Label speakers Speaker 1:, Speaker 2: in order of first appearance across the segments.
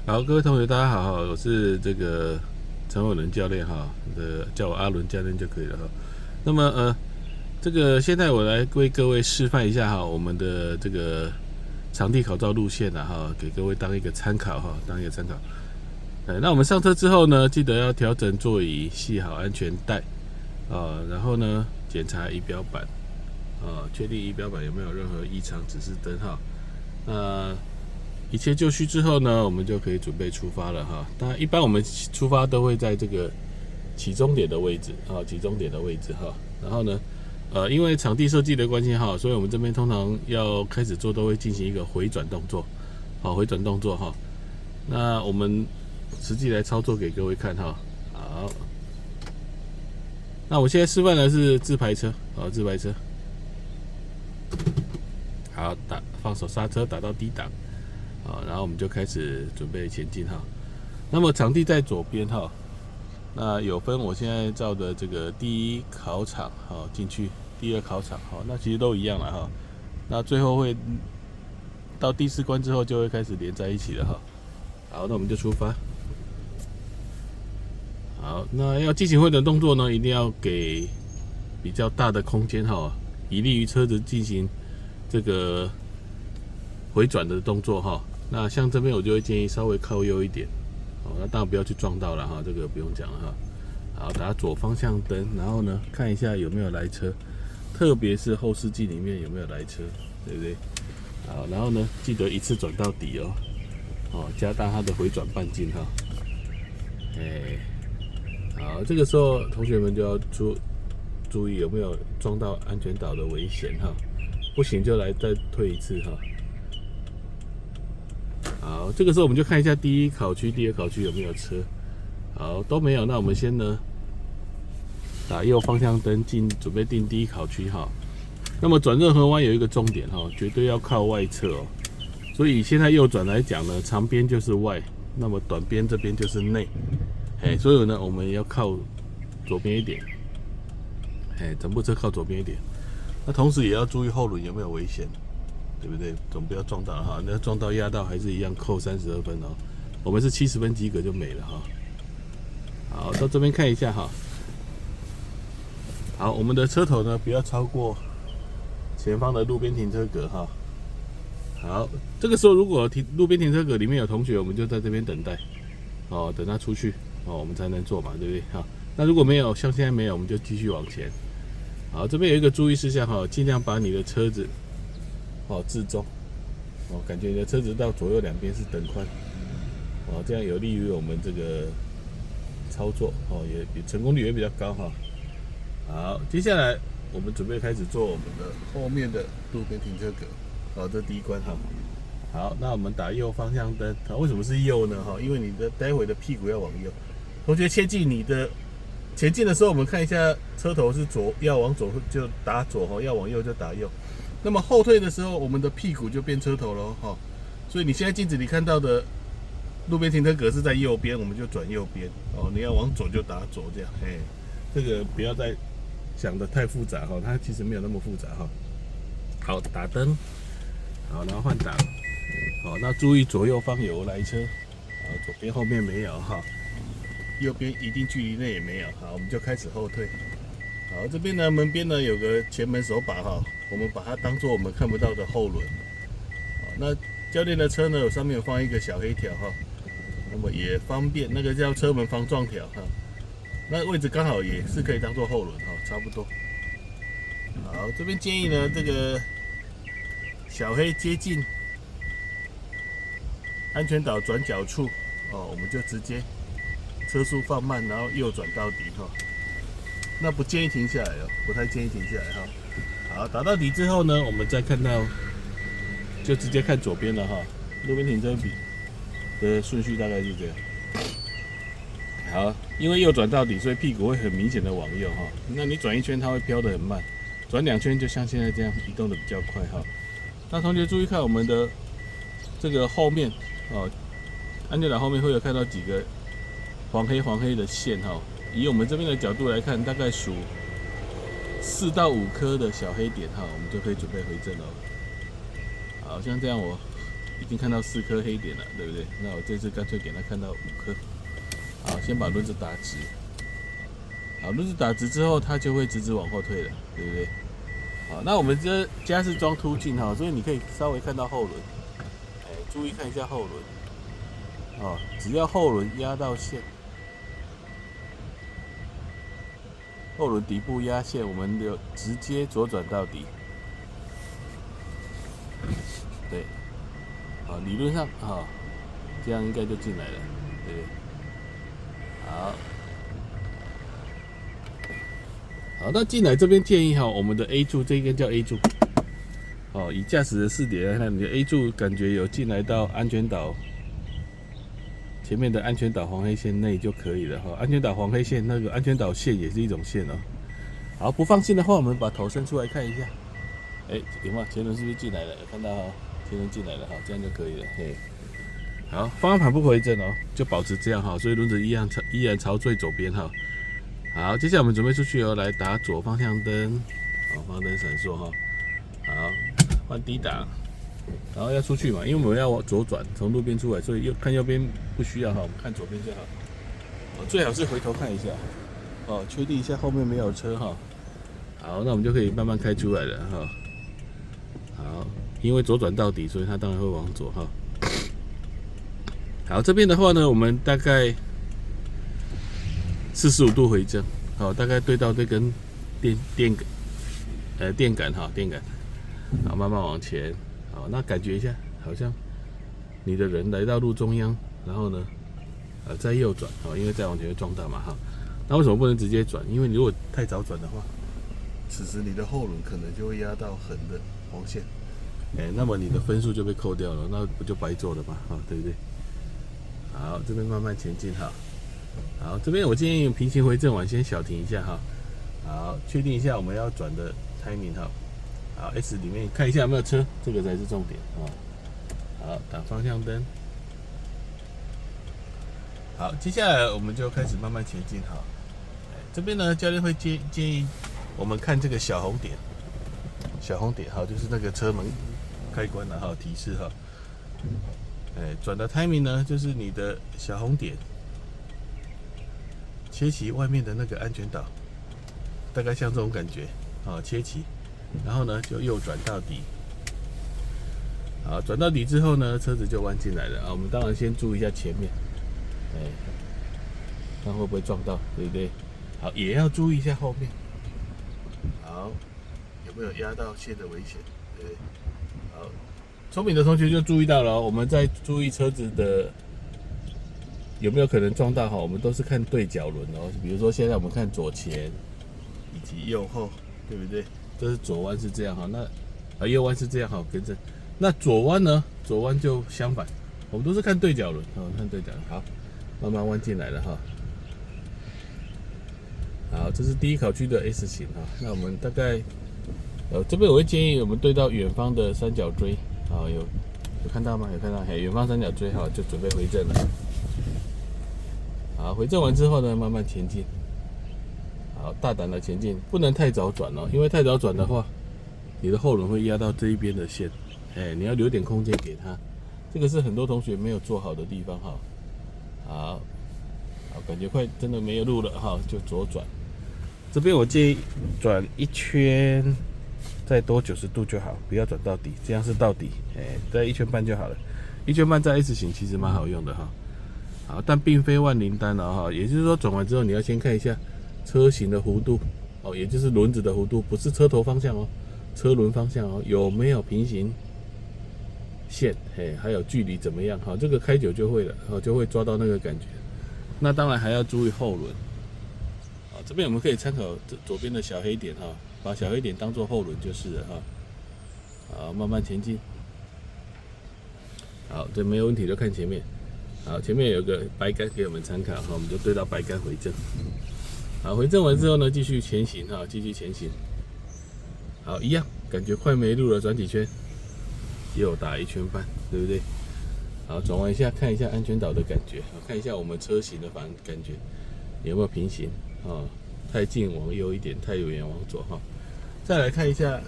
Speaker 1: 好，各位同学，大家好，我是这个陈伟伦教练哈，叫我阿伦教练就可以了哈。那么这个现在我来为各位示范一下哈，我们的这个场地考照路线哈，给各位当一个参考哈，当一个参考。那我们上车之后呢，记得要调整座椅，系好安全带然后呢检查仪表板确定仪表板有没有任何异常指示灯哈。一切就绪之后呢，我们就可以准备出发了哈。当然，一般我们出发都会在这个起终点的位置哈。然后呢，因为场地设计的关系哈，所以我们这边通常要开始做都会进行一个回转动作，回转动作哈。那我们实际来操作给各位看哈。好，那我现在示范的是自排车，自排车。好，放手刹车，打到低档。然后我们就开始准备前进哈。那么场地在左边哈，那有分我现在照的这个第一考场进去，第二考场那其实都一样了哈。那最后会到第4关之后就会开始连在一起了哈。好，那我们就出发。好，那要进行回转动作呢，一定要给比较大的空间哈，以利于车子进行这个回转的动作哈。那像这边我就会建议稍微靠右一点，那当然不要去撞到了哈，这个不用讲了哈。好，打左方向灯，然后呢看一下有没有来车，特别是后视镜里面有没有来车，对不对？好，然后呢记得一次转到底加大它的回转半径哈。好，这个时候同学们就要注意有没有撞到安全岛的危险哈，不行就来再退一次哈。好，这个时候我们就看一下第一考区、第二考区有没有车。好，都没有，那我们先呢打右方向灯准备进第一考区哈。那么转任何弯有一个重点哈，绝对要靠外侧所以现在右转来讲呢，长边就是外，那么短边这边就是内。所以呢我们要靠左边一点，整部车靠左边一点。那同时也要注意后轮有没有危险。对不对？总不要撞到了哈，那撞到压到还是一样扣32分我们是70分及格就没了哈。好，到这边看一下哈。好，我们的车头呢不要超过前方的路边停车格哈。好，这个时候如果路边停车格里面有同学，我们就在这边等待等他出去我们才能做嘛，对不对？好，那如果没有，像现在没有，我们就继续往前。好，这边有一个注意事项哈，尽量把你的车子置中感觉你的车子到左右两边是等宽这样有利于我们这个操作也成功率也比较高哈。好，接下来我们准备开始做我们的后面的路边停车格这第一关哈。好，那我们打右方向灯为什么是右呢因为你的待会的屁股要往右。同学切记，你的前进的时候我们看一下车头是左，要往左就打左要往右就打右。那么后退的时候，我们的屁股就变车头了所以你现在镜子里看到的路边停车格是在右边，我们就转右边你要往左就打左这样这个不要再想得太复杂它其实没有那么复杂好，打灯，好，然后换挡那注意左右方有来车左边后面没有右边一定距离内也没有好，我们就开始后退。好，这边呢门边呢有个前门手把我们把它当做我们看不到的后轮那教练的车呢上面有放一个小黑条那么也方便，那个叫车门防撞条那位置刚好也是可以当做后轮差不多。好，这边建议呢这个小黑接近安全岛转角处我们就直接车速放慢，然后右转到底那不建议停下来不太建议停下来好，打到底之后呢，我们再看到就直接看左边了路边停车比的顺序大概是这样。好，因为右转到底，所以屁股会很明显的往右那你转一圈它会飘得很慢，转2圈就像现在这样移动的比较快那同学注意看我们的这个后面安全岛后面会有看到几个黄黑的线以我们这边的角度来看，大概属4到5颗的小黑点我们就可以准备回正了。好像这样我已经看到4颗黑点了，对不对？那我这次干脆给它看到5颗。好，先把轮子打直。好，轮子打直之后，它就会直直往后退了，对不对？好，那我们这家是装凸镜哈，所以你可以稍微看到后轮，注意看一下后轮。哦，只要后轮压到线，后轮底部压线，我们就直接左转到底。对，好，理论上这样应该就进来了，对不对？好，好，那进来这边建议我们的 A 柱这一根叫 A 柱。以驾驶的视点来看，你的 A 柱感觉有进来到安全岛前面的安全岛黄黑线内就可以了哈。安全岛黄黑线那个安全岛线也是一种线哦。好，不放心的话，我们把头伸出来看一下。有没有前轮是不是进来了？有看到前轮进来了这样就可以了。好，方向盘不回正就保持这样所以轮子依然朝最左边好，接下来我们准备出去来打左方向灯，方向灯闪烁好，换低档。然后要出去嘛，因为我们要左转，从路边出来，所以看右边不需要我们看左边就好。最好是回头看一下，确定一下后面没有车好，那我们就可以慢慢开出来了好，因为左转到底，所以它当然会往左好，这边的话呢，我们大概45度回正，大概对到这根电杆，好，慢慢往前。好，那感觉一下，好像你的人来到路中央，然后呢，再右转，因为再往前会撞到嘛，那为什么不能直接转？因为你如果太早转的话，此时你的后轮可能就会压到横的黄线，那么你的分数就被扣掉了，那不就白做了吗？对不对？好，这边慢慢前进好，这边我建议平行回正往先小停一下好，确定一下我们要转的 timing好 ，S 里面看一下有没有车，这个才是重点好，打方向灯。好，接下来我们就开始慢慢前进这边呢，教练会建议我们看这个小红点就是那个车门开关提示转的 timing 呢，就是你的小红点切齐外面的那个安全岛，大概像这种感觉切齐。然后呢，就右转到底。好，转到底之后呢，车子就弯进来了我们当然先注意一下前面，看会不会撞到，对不对？好，也要注意一下后面。好，有没有压到线的危险？对。好，聪明的同学就注意到了我们在注意车子的有没有可能撞到我们都是看对角轮比如说现在我们看左前以及右后，对不对？这是左弯是这样那右弯是这样跟正。那左弯呢？左弯就相反，我们都是看对角轮看对角轮。好，慢慢弯进来了好，这是第一考区的 S 型那我们大概这边我会建议我们对到远方的三角锥有看到吗？有看到远方三角锥就准备回正了。好，回正完之后呢，慢慢前进。好，大胆的前进，不能太早转因为太早转的话，你的后轮会压到这一边的线，你要留点空间给它，这个是很多同学没有做好的地方好，感觉快真的没有路了就左转。这边我建议转一圈，再多90度就好，不要转到底，这样是到底，再1圈半就好了。1圈半在 S 型其实蛮好用的好，但并非万灵丹也就是说转完之后你要先看一下车型的弧度也就是轮子的弧度，不是车头方向车轮方向有没有平行线，还有距离怎么样这个开久就会了就会抓到那个感觉。那当然还要注意后轮这边我们可以参考左边的小黑点把小黑点当作后轮就是了好，慢慢前进。好，这没有问题就看前面。好，前面有个白杆给我们参考我们就对到白杆回正。好，回正完之后呢，继续前行继续前行。好，一样，感觉快没路了，转几圈，又打1圈半，对不对？好，转弯一下，看一下安全岛的感觉，看一下我们车型的感觉有没有平行太近往右一点，太远往左再来看一下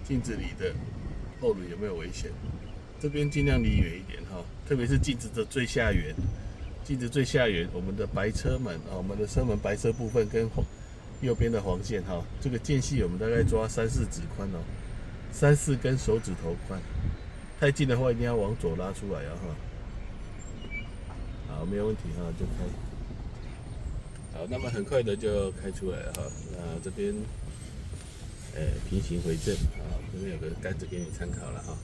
Speaker 1: 镜子里的后轮有没有危险，这边尽量离远一点哈，特别是镜子的最下缘。镜子最下缘，我们的白车门啊，我们的车门白色部分跟右边的黄线哈，这个间隙我们大概抓3、4指宽哦，3、4根手指头宽。太近的话一定要往左拉出来啊哈。好，没有问题哈，就开。好，那么很快的就开出来了哈。那这边，平行回正啊，这边有个杆子给你参考了哈。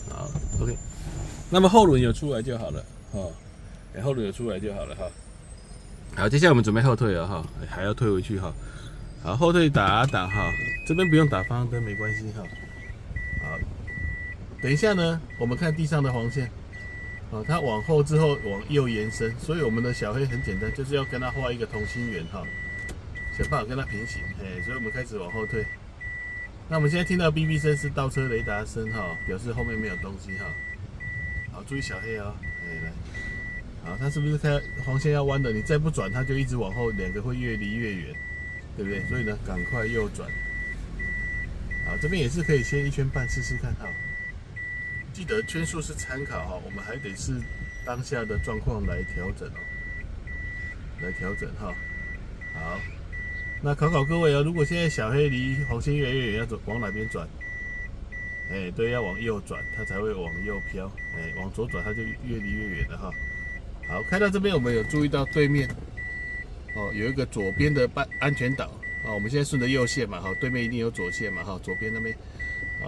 Speaker 1: 好 ，OK。那么后轮有出来就好了哈。后轮有出来就好了哈。好，接下来我们准备后退了哈，还要退回去哈。好，后退打档哈，这边不用打方向灯没关系哈。好，等一下呢，我们看地上的黄线，它往后之后往右延伸，所以我们的小黑很简单，就是要跟它画一个同心圆哈，想办法跟它平行。所以我们开始往后退。那我们现在听到哔哔声是倒车雷达声哈，表示后面没有东西哈。好，注意小黑哦，来。好，它是不是开黄线要弯的？你再不转，它就一直往后，两个会越离越远，对不对？所以呢，赶快右转。好，这边也是可以先1圈半试试看哈。记得圈数是参考哈，我们还得是当下的状况来调整哦，来调整哈。好，那考各位哦，如果现在小黑离黄线越来越远，要往哪边转？对，要往右转，它才会往右飘。往左转，它就越离越远了哈。好，开到这边，我们有注意到对面有一个左边的安全岛我们现在顺着右线嘛，对面一定有左线嘛，左边那边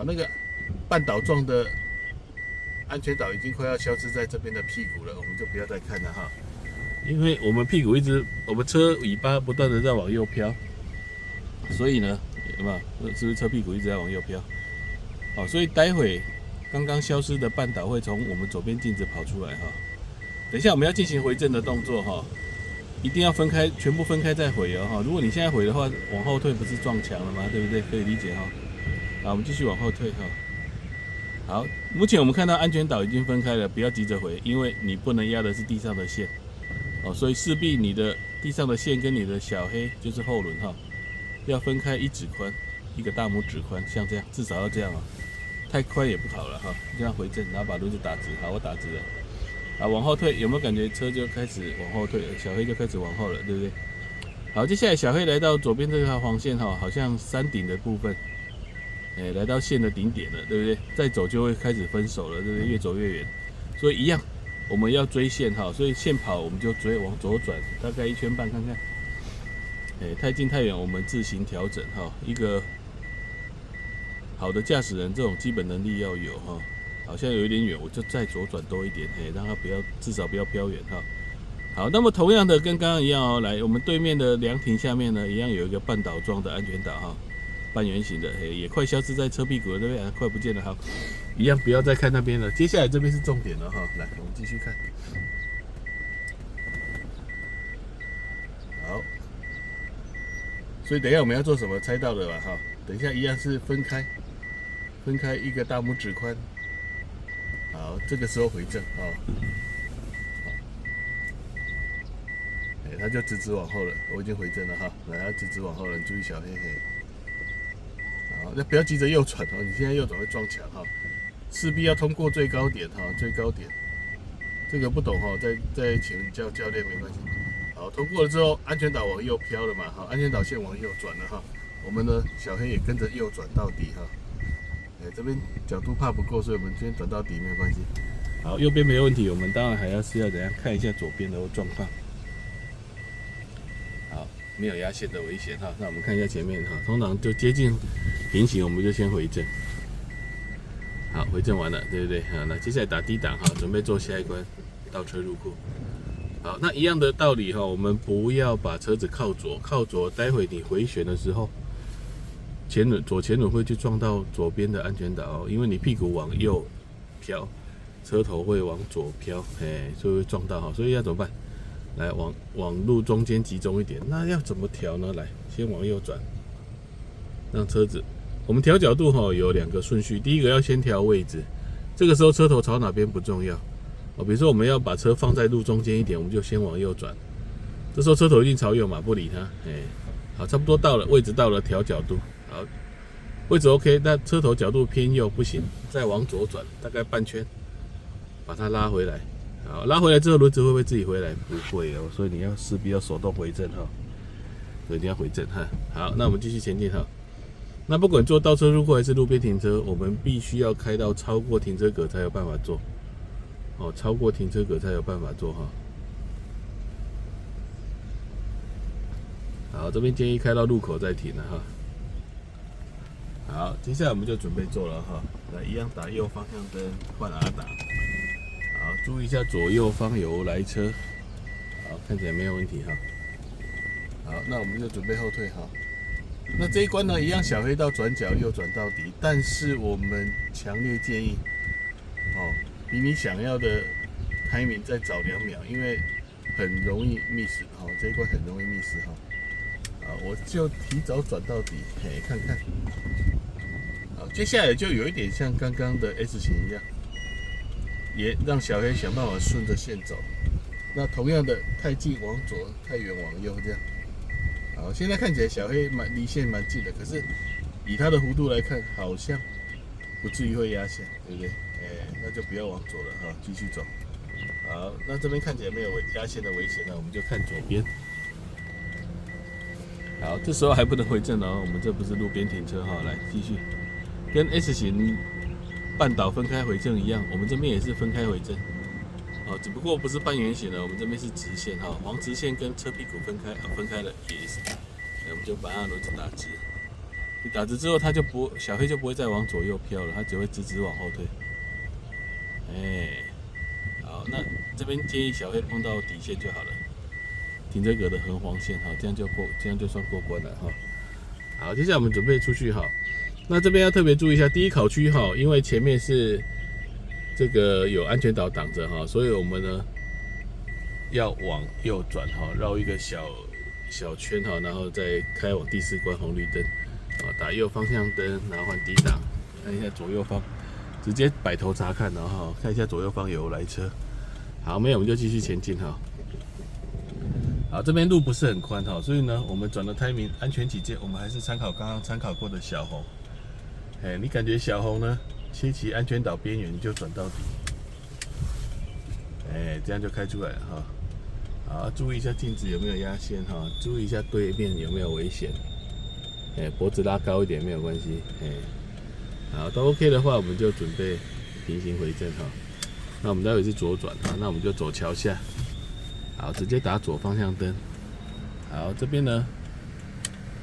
Speaker 1: 那个半岛状的安全岛已经快要消失在这边的屁股了，我们就不要再看了哈，因为我们屁股我们车尾巴不断的在往右飘，所以呢，有没有？是不是车屁股一直在往右飘？所以待会刚刚消失的半岛会从我们左边镜子跑出来哈。等一下我们要进行回正的动作哈，一定要分开，全部分开再回哦哈。如果你现在回的话，往后退不是撞墙了吗？对不对？可以理解哈。好，我们继续往后退哈。好，目前我们看到安全岛已经分开了，不要急着回，因为你不能压的是地上的线所以势必你的地上的线跟你的小黑就是后轮哈，要分开1指宽，一个大拇指宽，像这样，至少要这样太宽也不好了哈。这样回正，然后把轮子打直，好，我打直了。往后退，有没有感觉车就开始往后退了？小黑就开始往后了，对不对？好，接下来小黑来到左边这条黄线好像山顶的部分，来到线的顶点了，对不对？再走就会开始分手了，对不对？越走越远，所以一样，我们要追线哈，所以线跑我们就追，往左转，大概1圈半看看。太近太远我们自行调整哈。一个好的驾驶人这种基本能力要有哈。好像有一点远，我就再左转多一点，让它至少不要飘远哈。好，那么同样的跟刚刚一样来我们对面的凉亭下面呢，一样有一个半岛状的安全岛哈，半圆形的，也快消失在车屁股了，对不对？快不见了哈，一样不要再看那边了。接下来这边是重点了哈，来，我们继续看。好，所以等一下我们要做什么？猜到了吧哈？等一下一样是分开一个大拇指宽。好，这个时候回正它就直往后了，我已经回正了哈，来，它直往后了，你注意小黑黑。好，那不要急着右转你现在右转会撞墙哈，势必要通过最高点哈，最高点，这个不懂再请教教练没关系。好，通过了之后，安全岛往右飘了嘛，好，安全岛线往右转了哈，我们呢小黑也跟着右转到底哈。这边角度怕不够，所以我们这边转到底没有关系。好，右边没问题，我们当然还要怎样看一下左边的状况。好，没有压线的危险哈。那我们看一下前面哈，通常就接近平行，我们就先回正。好，回正完了，对不对？好，那接下来打低档哈，准备做下一关倒车入库。好，那一样的道理哈，我们不要把车子靠左，待会你回旋的时候。左前轮会去撞到左边的安全岛因为你屁股往右飘，车头会往左飘，所以会撞到所以要怎么办？来，往路中间集中一点。那要怎么调呢？来，先往右转，让车子，我们调角度有2个顺序。第一个要先调位置，这个时候车头朝哪边不重要比如说我们要把车放在路中间一点，我们就先往右转。这时候车头一定朝右嘛，不理它，好，差不多到了位置到了，调角度。好，位置 OK， 那车头角度偏右不行，再往左转大概半圈，把它拉回来。好，拉回来之后轮子会不会自己回来？不会哦，所以你要势必要手动回正哈，所以你要回正哈。好，那我们继续前进哈。那不管做倒车入库还是路边停车，我们必须要开到超过停车格才有办法做。哦，超过停车格才有办法做哈。好，这边建议开到路口再停了哈。好，接下来我们就准备做了哈。来，一样打右方向灯，换 R 档。好，注意一下左右方有来车。好，看起来没有问题哈。好，那我们就准备后退哈。那这一关呢，一样小黑道转角右转到底，但是我们强烈建议，比你想要的 timing 再早2秒，因为很容易 miss 哈，这一关很容易 miss 哈。好，我就提早转到底，看看。好，接下来就有一点像刚刚的 S 型一样，也让小黑想办法顺着线走。那同样的，太近往左，太远往右，这样。好，现在看起来小黑离线蛮近的，可是以它的弧度来看，好像不至于会压线，对不对？那就不要往左了哈，继续走。好，那这边看起来没有压线的危险，那我们就看左边。好，这时候还不能回正哦，我们这不是路边停车哈，来继续，跟 S 型半岛分开回正一样，我们这边也是分开回正。哦，只不过不是半圆形的，我们这边是直线哈，黄直线跟车屁股分开了也是，我们就把它轮子打直。你打直之后，它就不小黑就不会再往左右飘了，它只会直直往后退。好，那这边建议小黑碰到底线就好了，停车格的横黄线，好，这样就算过关了哈。好，接下来我们准备出去哈。那这边要特别注意一下，第一考区哈，因为前面是这个有安全岛挡着哈，所以我们呢要往右转哈，绕一个小圈哈，然后再开往第4关红绿灯，打右方向灯，然后换低档，看一下左右方，直接摆头查看，然后看一下左右方有来车。好，没有我们就继续前进哈。好，这边路不是很宽哈，所以呢，我们转的 timing 安全起见，我们还是参考刚刚参考过的小红。你感觉小红呢？切齐安全岛边缘就转到底，这样就开出来了哈。好，注意一下镜子有没有压线哈，注意一下对面有没有危险。脖子拉高一点没有关系。好，都 OK 的话，我们就准备平行回正哈。那我们待会是左转哈，那我们就走桥下。好，直接打左方向灯。好，这边呢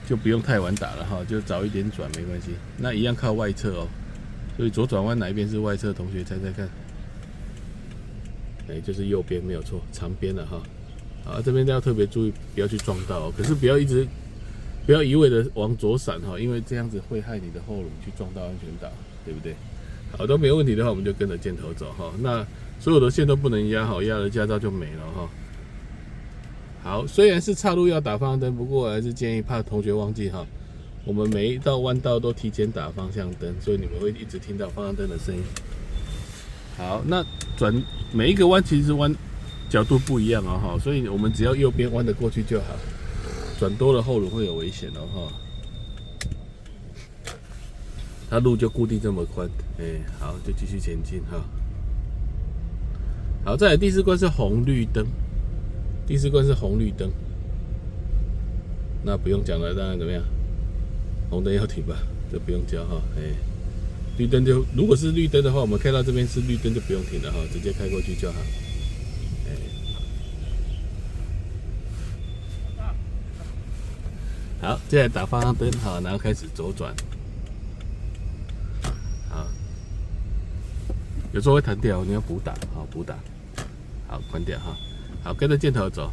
Speaker 1: 就不用太晚打了哈，就早一点转没关系。那一样靠外侧哦。所以左转弯哪一边是外侧？同学猜猜看。就是右边没有错，长边了哈。好，这边要特别注意，不要去撞到哦。可是不要一味的往左闪哈，因为这样子会害你的后轮去撞到安全岛，对不对？好，都没有问题的话，我们就跟着箭头走哈。那所有的线都不能压好，压了驾照就没了哈。好，虽然是岔路要打方向灯，不过我还是建议怕同学忘记哈。我们每一道弯道都提前打方向灯，所以你们会一直听到方向灯的声音。好，那转每一个弯其实弯角度不一样哦哈，所以我们只要右边弯得过去就好，转多了后轮会有危险哦哈。它路就固定这么宽，好，就继续前进哈。好，再来第4关是红绿灯，第4关是红绿灯，那不用讲了，当然怎么样？红灯要停吧，这不用教哈，绿灯就如果是绿灯的话，我们开到这边是绿灯就不用停了哈，直接开过去就好。好，接下来打方向灯哈，然后开始左转。好，有时候会弹掉，你要补打，好补打，好关掉哈。好，跟着箭头走。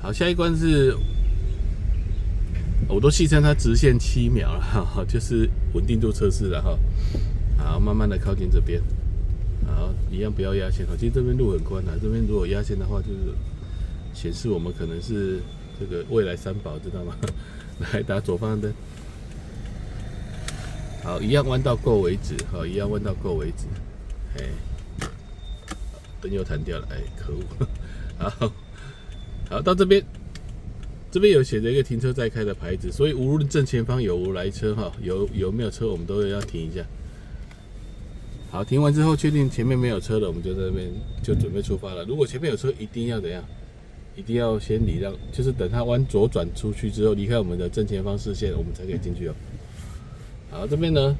Speaker 1: 好，下一关是。我都戏称它直线7秒了哈，就是稳定度测试了哈。好，慢慢的靠近这边，好，一样不要压线哈。其实这边路很宽啊，这边如果压线的话，就是显示我们可能是这个未来3宝，知道吗？来打左方向灯，好，一样弯到够为止，好，一样弯到够为止。灯又弹掉了，可恶。好，到这边。这边有写着一个停车再开的牌子，所以无论正前方有无来车哈，有没有车，我们都要停一下。好，停完之后确定前面没有车了，我们就在那边就准备出发了。如果前面有车，一定要怎样？一定要先礼让，就是等它弯左转出去之后，离开我们的正前方视线，我们才可以进去哦。好，这边呢，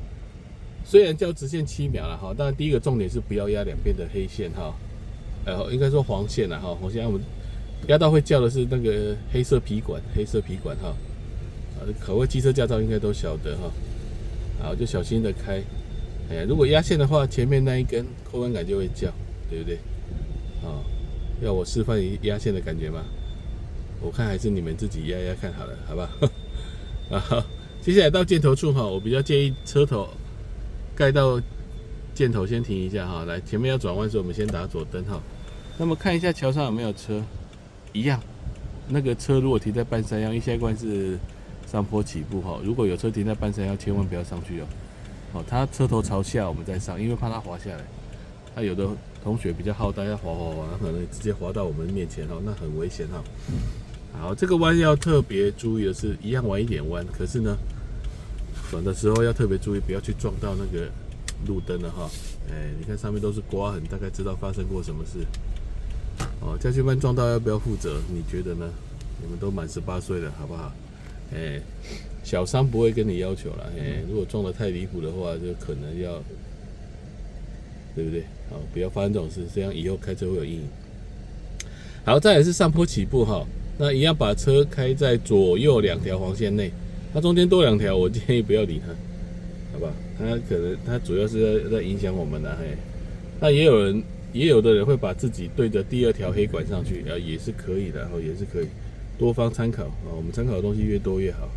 Speaker 1: 虽然叫直线7秒了哈，但第一个重点是不要压两边的黑线哈，应该说黄线了哈，黄线我们压到会叫的是那个黑色皮管哈，考过机车驾照应该都晓得哈。好，就小心的开。如果压线的话，前面那一根扣分杆就会叫，对不对？要我示范压线的感觉吗？我看还是你们自己压压看好了，好吧？好，接下来到箭头处哈，我比较建议车头盖到箭头先停一下哈。来，前面要转弯时，我们先打左灯哈。那么看一下桥上有没有车，一样，那个车如果停在半山腰，因为下一关是上坡起步哈，如果有车停在半山腰，千万不要上去哦。它车头朝下，我们再上，因为怕它滑下来。它有的同学比较好大，要滑，可能直接滑到我们面前那很危险哈。好，这个弯要特别注意的是，一样晚一点弯，可是呢，转的时候要特别注意，不要去撞到那个路灯了哈。你看上面都是刮痕，大概知道发生过什么事。驾训班撞到要不要负责？你觉得呢？你们都满18岁了，好不好？小伤不会跟你要求了，如果撞得太离谱的话，就可能要，对不对？不要发生这种事，这样以后开车会有阴影。好，再来是上坡起步哈，那一样把车开在左右2条黄线内，它中间多2条，我建议不要理它，好吧？它主要是在影响我们的，那也有的人会把自己对着第2条黑管上去，也是可以的，也是可以，多方参考啊，我们参考的东西越多越好。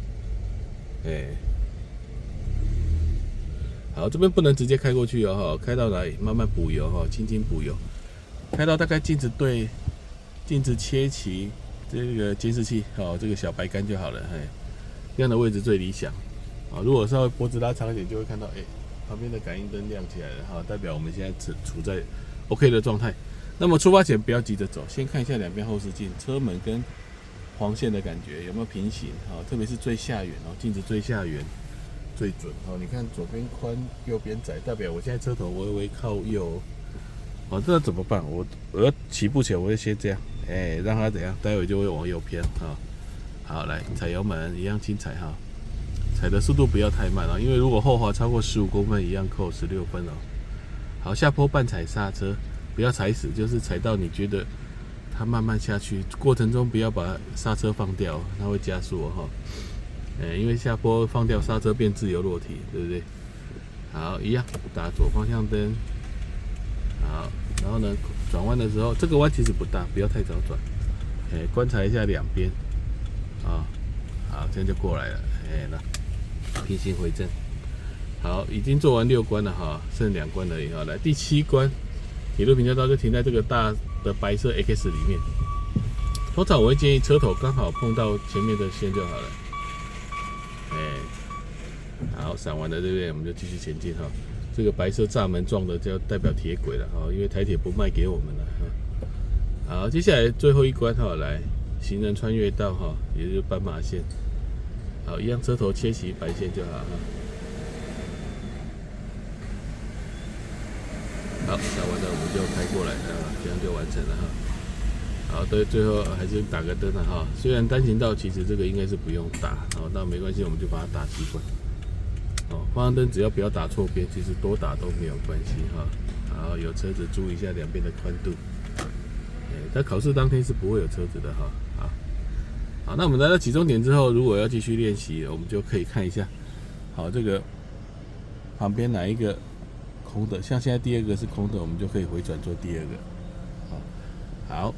Speaker 1: 好，这边不能直接开过去哦，开到哪里慢慢补油哈，轻轻补油，开到大概镜子切齐这个监视器，这个小白杆就好了，这样的位置最理想。如果稍微脖子拉长一点，就会看到旁边的感应灯亮起来了，代表我们现在处在 OK 的状态。那么出发前不要急着走，先看一下两边后视镜，车门跟黄线的感觉有没有平行，特别是最下缘，镜子最下缘最准。你看左边宽右边窄，代表我现在车头微微靠右。这怎么办？我要起步前我会先这样，让它怎样，待会就会往右偏。好，来踩油门，一样轻踩哈，踩的速度不要太慢，因为如果后滑超过15公分，一样扣16分。好，下坡半踩刹车，不要踩死，就是踩到你觉得它慢慢下去，过程中不要把刹车放掉，它会加速哈。因为下坡放掉刹车变自由落体，对不对？好，一样打左方向灯。好，然后呢，转弯的时候，这个弯其实不大，不要太早转。观察一下两边。好，这样就过来了。那平行回正。好，已经做完6关了哈，剩2关而已哈。来第7关，铁路平交道就停在这个大的白色 X 里面。通常我会建议车头刚好碰到前面的线就好了。好，闪完了对不对？我们就继续前进哈。这个白色栅门状的就代表铁轨了哈，因为台铁不卖给我们了哈。好，接下来最后一关哈，来行人穿越道哈，也就是斑马线。好，一样车头切齐白线就好哈。好，打完了我们就开过来了，这样就完成了哈。好，对，最后还是打个灯了哈。虽然单行道其实这个应该是不用打，但没关系，我们就把它打习惯。方向灯只要不要打错边，其实多打都没有关系哈。好，有车子注意一下两边的宽度。在考试当天是不会有车子的哈。好，那我们来到起终点之后，如果要继续练习，我们就可以看一下。好，这个旁边哪一个空的，像现在第2个是空的，我们就可以回转做第2个。好。